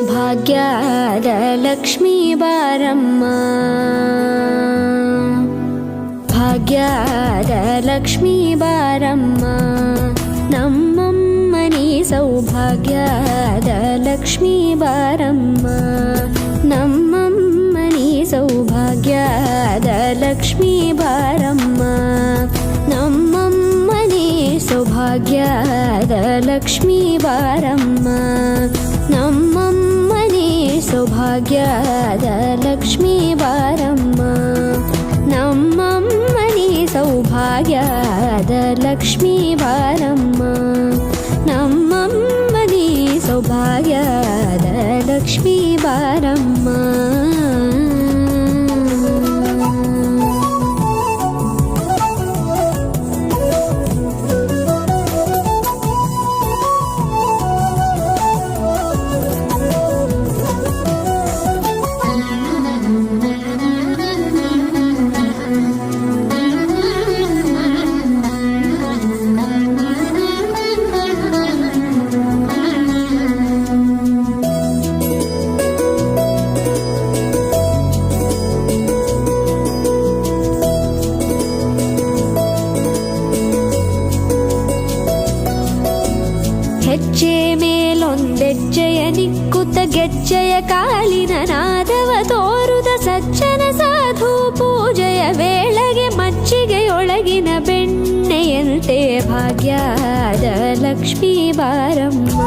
ಭಾಗ್ಯದ ಲಕ್ಷ್ಮೀ ಬಾರಮ್ಮ, ಭಾಗ್ಯದ ಲಕ್ಷ್ಮೀ ಬಾರಮ್ಮ, ನಮ್ಮಮ್ಮನಿ ಸೌಭಾಗ್ಯದ ಲಕ್ಷ್ಮೀ ಬಾರಮ್ಮ, ನಮ್ಮಮ್ಮನಿ ಸೌಭಾಗ್ಯದ ಲಕ್ಷ್ಮೀ ಬಾರಮ್ಮ, ನಮ್ಮಮ್ಮನಿ ಸೌಭಾಗ್ಯದ ಲಕ್ಷ್ಮೀ ಬಾರಮ್ಮ, ನಮ್ಮಮ್ಮನಿ ಸೌಭಾಗ್ಯದ ಲಕ್ಷ್ಮೀ ಬಾರಮ್ಮ, ನಮ್ಮಮ್ಮನಿ ಸೌಭಾಗ್ಯದ ಲಕ್ಷ್ಮೀ ಬಾರಮ್ಮ, ನಮ್ಮಮ್ಮನಿ ಸೌಭಾಗ್ಯದ ಲಕ್ಷ್ಮೀ ಬಾರಮ್ಮ. ಹೆಜ್ಜೆ ಮೇಲೊಂದೆಜ್ಜೆಯ ನಿಕ್ಕುತ್ತ ಗೆಜ್ಜೆಯ ಕಾಲಿನ ನಾದವ ತೋರುದ ಸಜ್ಜನ ಸಾಧು ಪೂಜೆಯ ವೇಳೆಗೆ ಮಜ್ಜಿಗೆಯೊಳಗಿನ ಬೆಣ್ಣೆಯಂತೆ ಭಾಗ್ಯದ ಲಕ್ಷ್ಮೀ ಬಾರಮ್ಮ,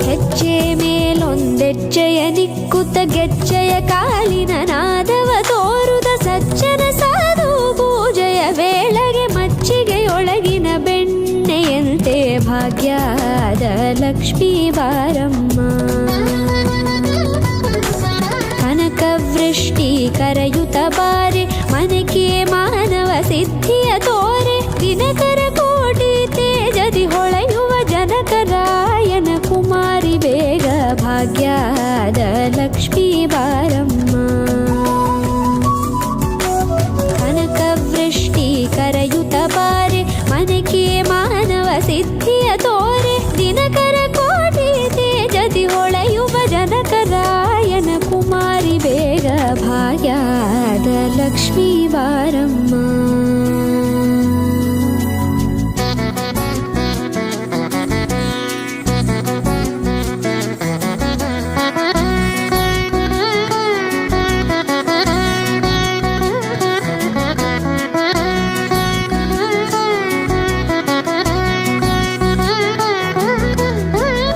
ಹೆಜ್ಜೆ ಮೇಲೊಂದೆಜ್ಜೆಯ ನಿಕ್ಕುತ್ತ ಗೆಜ್ಜೆಯ ಕಾಲಿನ ನಾದವ ತೋರುದ ಸಜ್ಜನ ಸಾಧು ಪೂಜೆಯ ವೇಳೆಗೆ ಮಜ್ಜಿಗೆಯೊಳಗಿನ ಬೆಣ್ಣೆಯಂತೆ ಭಾಗ್ಯದ ಲಕ್ಷ್ಮೀ ಬಾರಮ್ಮ, ಕನಕವೃಷ್ಟಿ ಕರೆಯುತ ಬಾರೆ ಮನಕೆ ಮಾನವ ಸಿದ್ಧಿಯ ತೋರೆ, ದಿನಕರ ಕೋಟಿ ತೇಜದಿ ಹೊಳೆಯುವ ಜನಕರಾಯನ ಕುಮಾರಿ ಬೇಗ ಭಾಗ್ಯದ ಲಕ್ಷ್ಮೀ ಬಾರಮ್ಮ, ಕನಕವೃಷ್ಟಿ ಕರೆಯುತ ಬಾರೆ ಮನಕೆ ಮಾನವ ಸಿದ್ಧಿಯ ತೋರೆ, ದಿನಕರ ಕೋಟಿ ತೇಜದಿ ಹೊಳೆಯುವ ಜನಕರಾಯನ ಕುಮಾರಿ ಬೇಗ ಭಾಗ್ಯದ ಲಕ್ಷ್ಮೀ ಬಾರಮ್ಮ.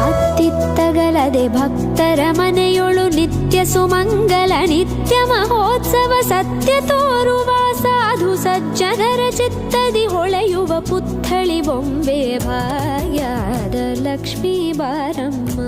ಅತ್ತಿತ್ತಗಲದೆ ಭಕ್ತರ ಮನೆಯೊಳು ನಿತ್ಯ ಸುಮಂಗಲ ನಿತ್ಯ ಮಹೋತ್ಸವ ಸತ್ಯ ತೋರುವ ಸಾಧು ಸಜ್ಜನರ ಚಿತ್ತದಿ ಹೊಳೆಯುವ ಪುತ್ಥಳಿ ಬೊಂಬೆ ಭಾಗ್ಯದ ಲಕ್ಷ್ಮೀ ಬಾರಮ್ಮ.